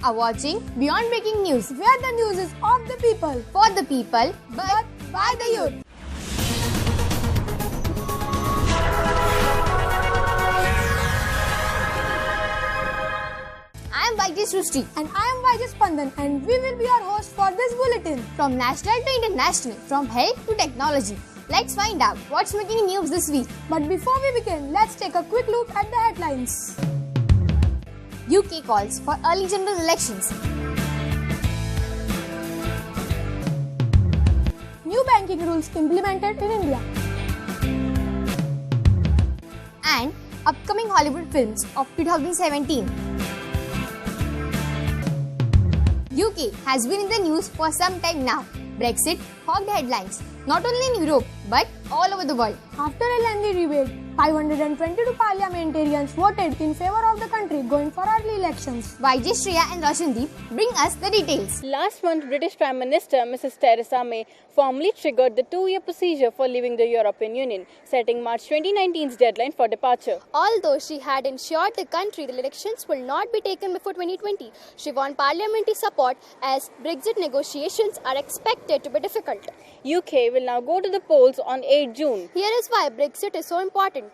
are watching Beyond Breaking News, where the news is of the people, for the people, but by the youth. I am YJ Srushti and I am YJ Spandan, and we will be your host for this bulletin. From national to international, from health to technology. Let's find out what's making news this week. But before we begin, let's take a quick look at the headlines. UK calls for early general elections. New banking rules implemented in India. And upcoming Hollywood films of 2017. UK has been in the news for some time now. Brexit hogged headlines, not only in Europe but all over the world. After a lengthy debate, 522 parliamentarians voted in favor of the country going for early elections. YJ Shreya and Roshandeep bring us the details. Last month, British Prime Minister Mrs. Theresa May formally triggered the 2-year procedure for leaving the European Union, setting March 2019's deadline for departure. Although she had ensured the country the elections will not be taken before 2020, she won parliamentary support as Brexit negotiations are expected to be difficult. UK will now go to the polls on 8 June. Here is why Brexit is so important.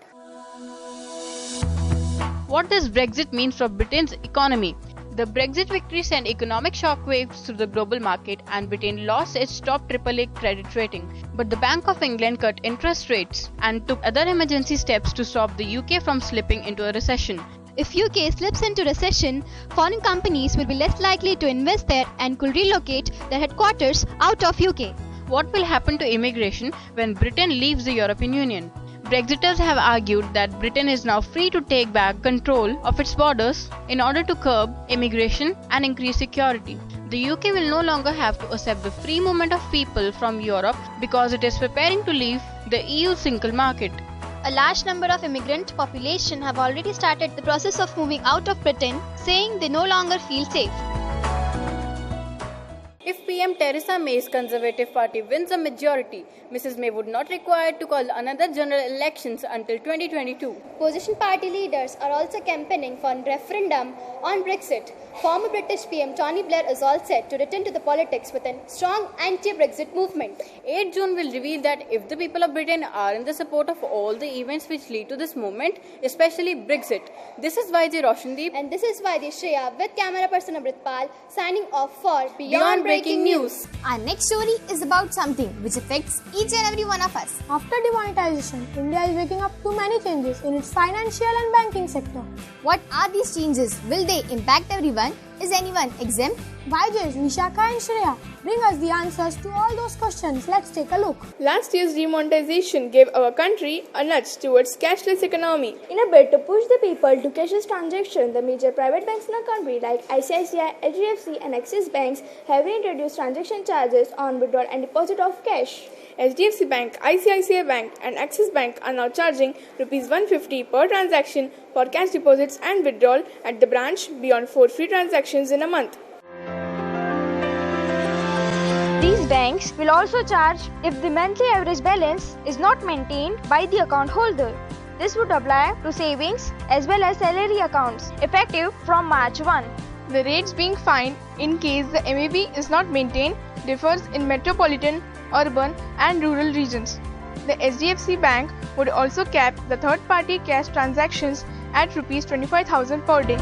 What does Brexit mean for Britain's economy? The Brexit victory sent economic shockwaves through the global market and Britain lost its top AAA credit rating. But the Bank of England cut interest rates and took other emergency steps to stop the UK from slipping into a recession. If UK slips into recession, foreign companies will be less likely to invest there and could relocate their headquarters out of UK. What will happen to immigration when Britain leaves the European Union? Brexiters have argued that Britain is now free to take back control of its borders in order to curb immigration and increase security. The UK will no longer have to accept the free movement of people from Europe because it is preparing to leave the EU single market. A large number of immigrant population have already started the process of moving out of Britain, saying they no longer feel safe. If PM Theresa May's Conservative Party wins a majority, Mrs. May would not require to call another general elections until 2022. Opposition party leaders are also campaigning for a referendum on Brexit. Former British PM Tony Blair is all set to return to the politics with a strong anti-Brexit movement. 8 June will reveal that if the people of Britain are in the support of all the events which lead to this movement, especially Brexit. This is YJ Roshandeep and this is YJ Shreya with camera person Amritpal signing off for Beyond Breaking News. Our next story is about something which affects each and every one of us. After demonetization, India is waking up to many changes in its financial and banking sector. What are these changes? Will they impact everyone? Is anyone exempt? YJs, Vishakha and Shreya bring us the answers to all those questions. Let's take a look. Last year's demonetization gave our country a nudge towards cashless economy. In a bid to push the people to cashless transactions, the major private banks in the country like ICICI, HDFC and Axis banks have introduced transaction charges on withdrawal and deposit of cash. HDFC Bank, ICICI Bank and Axis Bank are now charging Rs 150 per transaction for cash deposits and withdrawal at the branch beyond 4 free transactions in a month. These banks will also charge if the monthly average balance is not maintained by the account holder. This would apply to savings as well as salary accounts, effective from March 1. The rates being fined in case the MAB is not maintained differs in metropolitan, urban and rural regions. The HDFC Bank would also cap the third-party cash transactions at Rs 25,000 per day.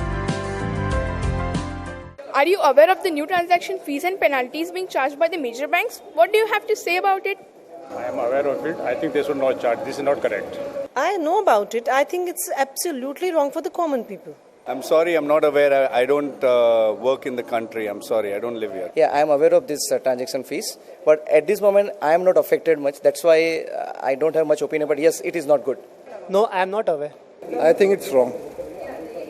Are you aware of the new transaction fees and penalties being charged by the major banks? What do you have to say about it? I am aware of it. I think they should not charge. This is not correct. I know about it. I think it's absolutely wrong for the common people. I'm sorry, I'm not aware. I don't work in the country. I'm sorry, I don't live here. Yeah, I am aware of this transaction fees. But at this moment, I am not affected much. That's why I don't have much opinion. But yes, it is not good. No, I am not aware. I think it's wrong.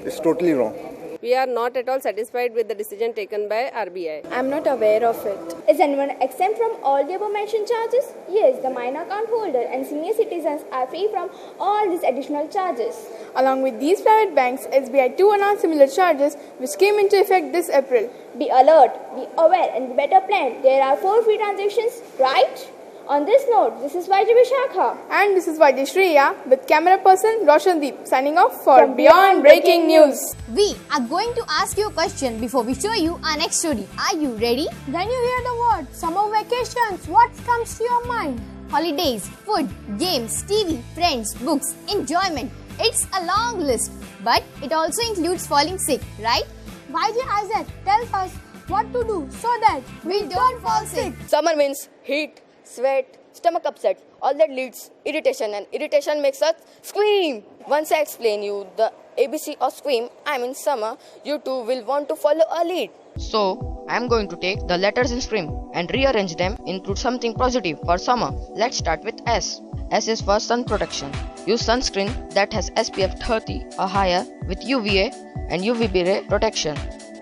It's totally wrong. We are not at all satisfied with the decision taken by RBI. I am not aware of it. Is anyone exempt from all the above mentioned charges? Yes, the minor account holder and senior citizens are free from all these additional charges. Along with these private banks, SBI too announced similar charges which came into effect this April. Be alert, be aware and be better planned. There are 4 free transactions, right? On this note, this is YG Vishakha. And this is YG Shreya with camera person Roshandeep signing off for Beyond Breaking News. We are going to ask you a question before we show you our next story. Are you ready? When you hear the word summer vacations, what comes to your mind? Holidays, food, games, TV, friends, books, enjoyment. It's a long list, but it also includes falling sick, right? YJ Isaac tells us what to do so that we don't fall sick. Summer means heat, sweat, stomach upset. All that leads irritation, and irritation makes us scream. Once I explain you the ABC of scream, in summer, you too will want to follow a lead. So, I am going to take the letters in scream and rearrange them into something positive for summer. Let's start with S. S is for sun protection. Use sunscreen that has SPF 30 or higher with UVA and UVB ray protection.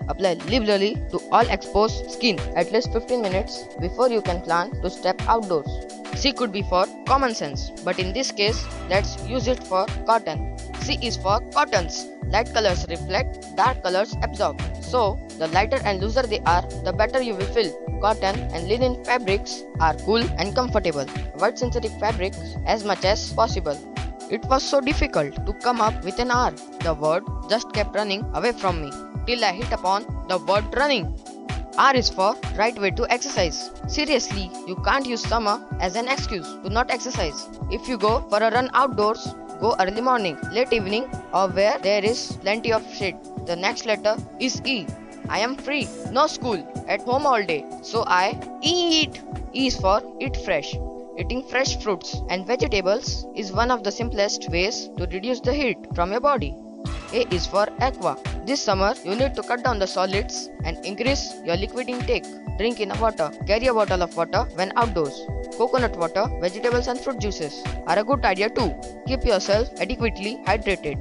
Apply liberally to all exposed skin at least 15 minutes before you can plan to step outdoors. C could be for common sense, but in this case, let's use it for cotton. C is for cottons. Light colors reflect, dark colors absorb. So, the lighter and looser they are, the better you will feel. Cotton and linen fabrics are cool and comfortable. Avoid synthetic fabrics as much as possible. It was so difficult to come up with an R. The word just kept running away from me till I hit upon the word running. R is for right way to exercise. Seriously, you can't use summer as an excuse to not exercise. If you go for a run outdoors, go early morning, late evening, or where there is plenty of shade. The next letter is E. I am free, no school, at home all day, so I eat. E is for eat fresh. Eating fresh fruits and vegetables is one of the simplest ways to reduce the heat from your body. A is for aqua. This summer, you need to cut down the solids and increase your liquid intake. Drink enough water. Carry a bottle of water when outdoors. Coconut water, vegetables and fruit juices are a good idea too. Keep yourself adequately hydrated.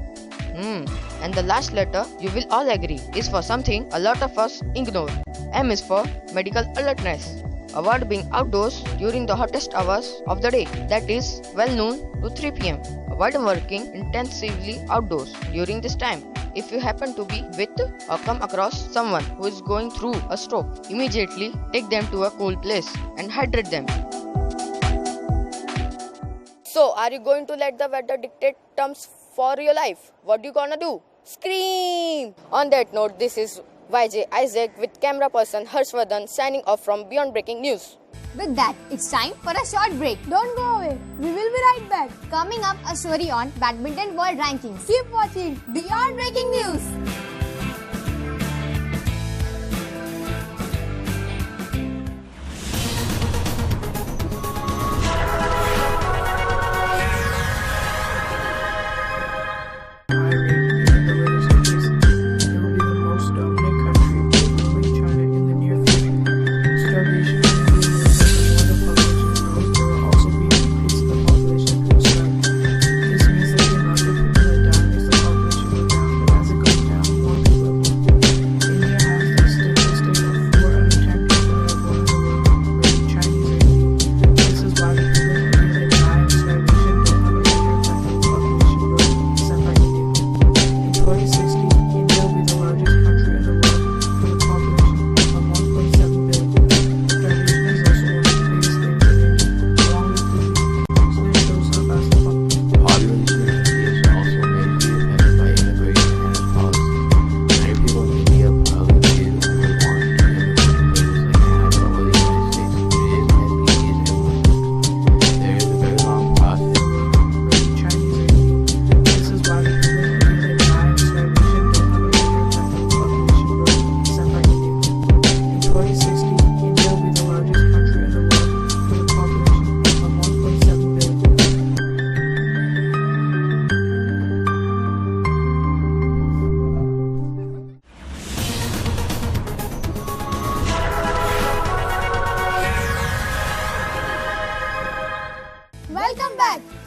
And the last letter, you will all agree, is for something a lot of us ignore. M is for medical alertness. Avoid being outdoors during the hottest hours of the day, that is 12 noon to 3 pm. Avoid working intensively outdoors during this time. If you happen to be with or come across someone who is going through a stroke, immediately take them to a cool place and hydrate them. So, are you going to let the weather dictate terms for your life? What you gonna do? Scream! On that note, this is YJ Isaac with camera person Harshvardhan signing off from Beyond Breaking News. With that, it's time for a short break. Don't go away. We will be right back. Coming up, a story on badminton world rankings. Keep watching Beyond Breaking News.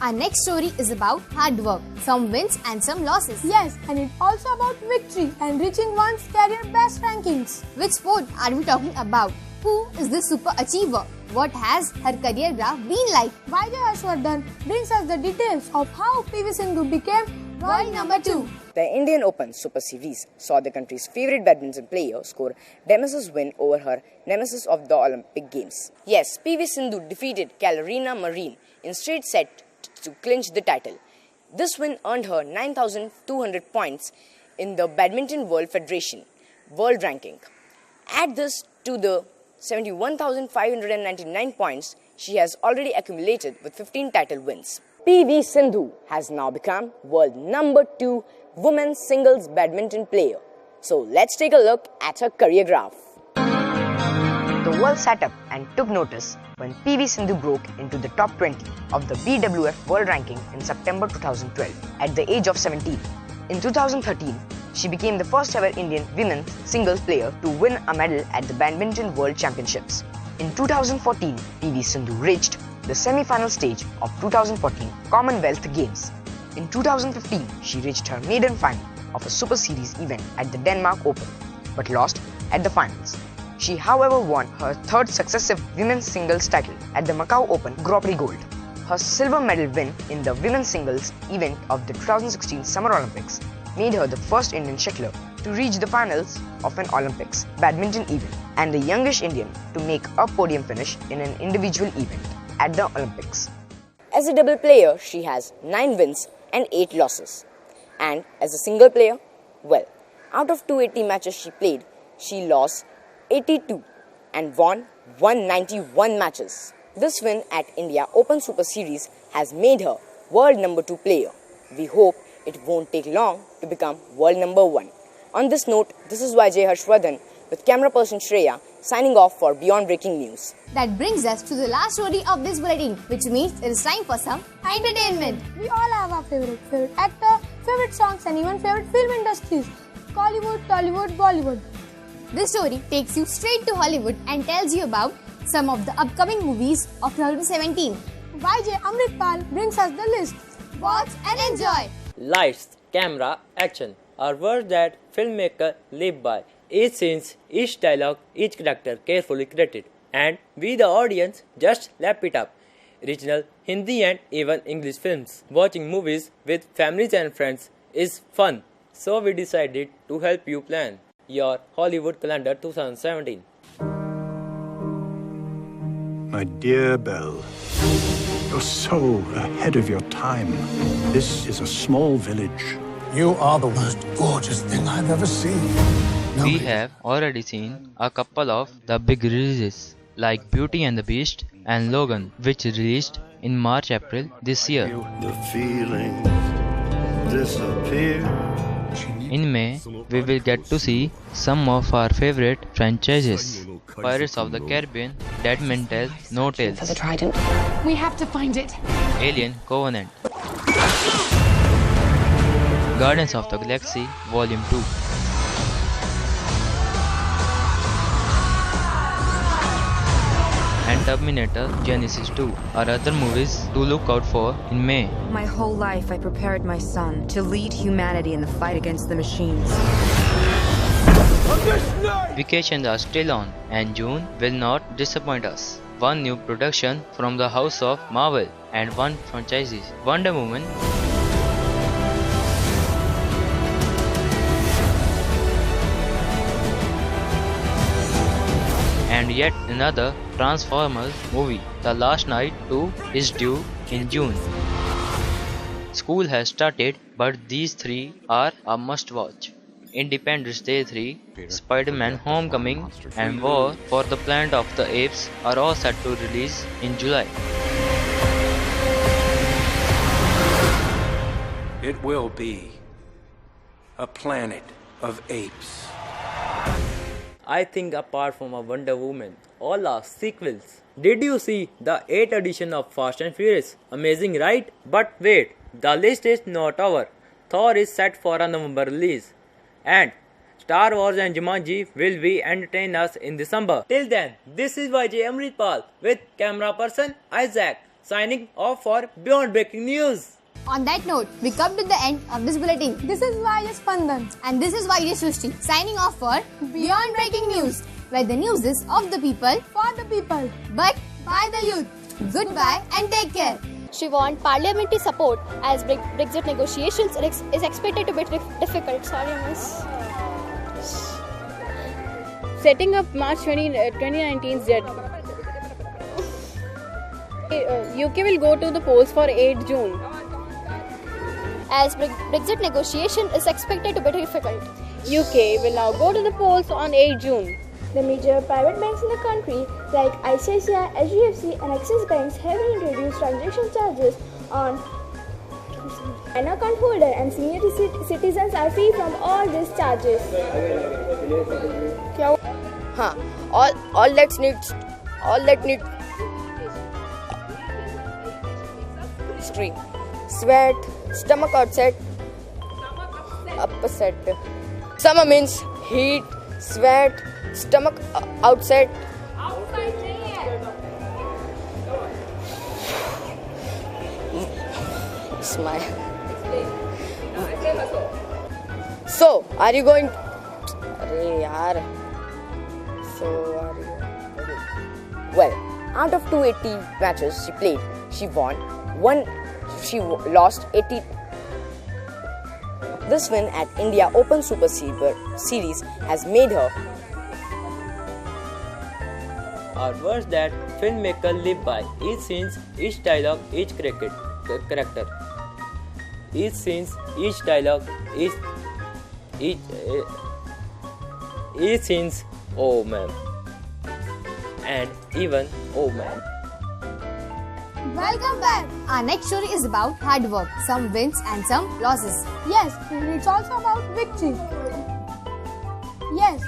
Our next story is about hard work, some wins and some losses. Yes, and it's also about victory and reaching one's career best rankings. Which sport are we talking about? Who is the super achiever? What has her career graph been like? YJ Harshvardhan brings us the details of how PV Sindhu became World number 2. The Indian Open Super Series saw the country's favorite badminton player score decisive win over her nemesis of the Olympic Games. Yes, PV Sindhu defeated Carolina Marin in straight set to clinch the title. This win earned her 9,200 points in the Badminton World Federation World Ranking. Add this to the 71,599 points she has already accumulated with 15 title wins. PV Sindhu has now become world number 2 women's singles badminton player. So let's take a look at her career graph. The world sat up and took notice when PV Sindhu broke into the top 20 of the BWF World Ranking in September 2012 at the age of 17. In 2013, she became the first ever Indian women's singles player to win a medal at the Badminton World Championships. In 2014, PV Sindhu reached the semi-final stage of 2014 Commonwealth Games. In 2015, she reached her maiden final of a Super Series event at the Denmark Open, but lost at the finals. She, however, won her third successive women's singles title at the Macau Open Grand Prix Gold. Her silver medal win in the women's singles event of the 2016 Summer Olympics made her the first Indian shuttler to reach the finals of an Olympics badminton event and the youngest Indian to make a podium finish in an individual event at the Olympics. As a double player, she has 9 wins and 8 losses. And as a single player, well, out of 280 matches she played, she lost 82 and won 191 matches. This win at India Open Super Series has made her world number 2 player. We hope it won't take long to become world number 1. On this note, this is YJ Harshvardhan with camera person Shreya signing off for Beyond Breaking News. That brings us to the last story of this bulletin, which means it is time for some entertainment. We all have our favorite actor, favorite songs and even favorite film industries. Collywood, Tollywood, Bollywood. This story takes you straight to Hollywood and tells you about some of the upcoming movies of 2017. YJ Amritpal brings us the list. Watch and enjoy. Lights, camera, action are words that filmmakers live by. Each scene, each dialogue, each character carefully created, and we the audience just lap it up. Regional, Hindi and even English films. Watching movies with families and friends is fun, so we decided to help you plan your Hollywood calendar 2017. My dear Belle, you're so ahead of your time. This is a small village. You are the most gorgeous thing I've ever seen. We have already seen a couple of the big releases like Beauty and the Beast and Logan, which released in March-April this year. The feelings disappear. In May, we will get to see some of our favorite franchises. Pirates of the Caribbean, Dead Men Tell No Tales. For the trident. We have to find it. Alien Covenant. Guardians of the Galaxy Volume 2. And Terminator Genesis 2 are other movies to look out for in May. My whole life I prepared my son to lead humanity in the fight against the machines. Vacations are still on, and June will not disappoint us. One new production from the House of Marvel and one franchise, Wonder Woman. And yet another Transformers movie, The Last Night 2, is due in June. School has started, but these three are a must-watch. Independence Day 3, Spider-Man Homecoming, and War for the Planet of the Apes are all set to release in July. It will be a planet of apes. I think apart from a Wonder Woman, all are sequels. Did you see the 8th edition of Fast and Furious? Amazing, right? But wait, the list is not over. Thor is set for a November release. And Star Wars and Jumanji will be entertain us in December. Till then, this is YJ Amritpal with camera person Isaac signing off for Beyond Breaking News. On that note, we come to the end of this bulletin. This is YJ Spandan. And this is YJ Srushti signing off for Beyond Breaking News, where the news is of the people, for the people, but by the youth. Goodbye and take care. She wants parliamentary support as Brexit negotiations is expected to be difficult. Sorry, miss. Setting up March 2019's date. UK will go to the polls for 8 June. As Brexit negotiation is expected to be difficult. UK will now go to the polls on 8 June. The major private banks in the country like ICICI, HDFC and Axis banks have introduced transaction charges on minor account holder and senior citizens are free from all these charges. All that needs stream. Sweat, stomach upset. Summer means heat, sweat, stomach upset. Smile. So, are you going? Well, out of 280 matches she played, she won one. She lost 80. This win at India Open Super Series has made her Or words that filmmaker live by. Each scene, each dialogue, each character. Each scene, each dialogue, each scenes, oh man. And even oh man. Welcome back. Our next story is about hard work, some wins and some losses. Yes, and it's also about victory. Yes.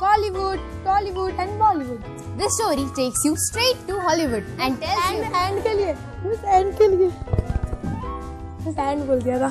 Collywood, Tollywood and Bollywood. This story takes you straight to Hollywood and tells you... And के लिए. Bus end के लिए. Bus end बोल दिया था.